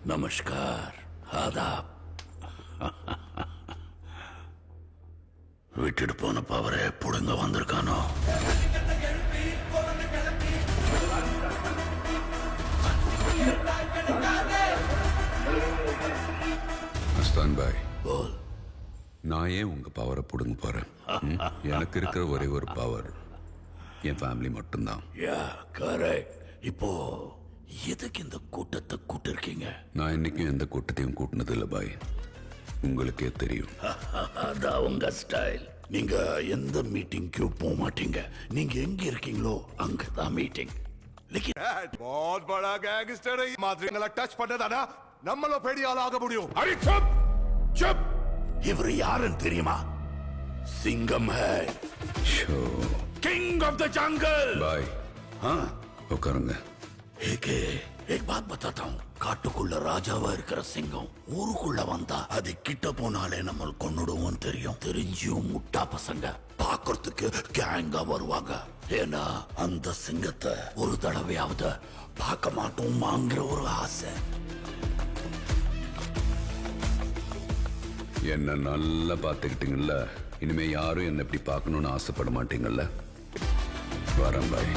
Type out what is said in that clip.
நமஸ்கார், ஆதாப். விட்டுட்டு போன பவரை புடுங்க வந்திருக்கானோ? மஸ்தான் பாய், போல். நான் ஏன் உங்க பவரை புடுங்க போறேன்? எனக்கு இருக்கிற ஒரே ஒரு பவர் என் ஃபேமிலி மட்டும்தான். யா, கரெக்ட். இப்போ எதுக்கு இந்த கூட்டத்தை கூட்டிருக்கீங்க? நான் இன்னைக்கும் எந்த கூட்டத்தையும் கூட்டினது இல்லை பாய், உங்களுக்கே தெரியும். அதான் உங்க ஸ்டைல். நீங்க எந்த மீட்டிங்க்கும் போக மாட்டீங்க. நீங்க எங்க இருக்கீங்களோ அங்கதான் மீட்டிங். बहुत बड़ा गैंगस्टर है मादरिंगला टच பண்ணதானா நம்மள பெரிய ஆள் ஆக முடியும். अरे चुप चुप. இவர் யாருன்னு தெரியுமா? சிங்கம் है, so king of the jungle. பாய், हाँ, உட்காருங்க. एक बात बताता हूँ. காட்டுக்குள்ள ராஜாவா இருக்கிற சிங்கம் ஊருக்குள்ள வந்தா அது கிட்ட போனாலே நம்ம கொன்னுடுவோம் தெரியும். தெரிஞ்சும் முட்டா பசங்க பாக்குறதுக்கு கேங்கா வருவாங்க. ஏன்னா அந்த சிங்கத்தை ஒரு தடவையாவது பார்க்க மாட்டோமாங்கிற ஒரு ஆசை. என்ன நல்லா பார்த்துக்கிட்டீங்கல்ல, இனிமே யாரும் என்ன இப்படி பார்க்கணும்னு ஆசைப்பட மாட்டீங்கல்ல. வரேன் பாய்.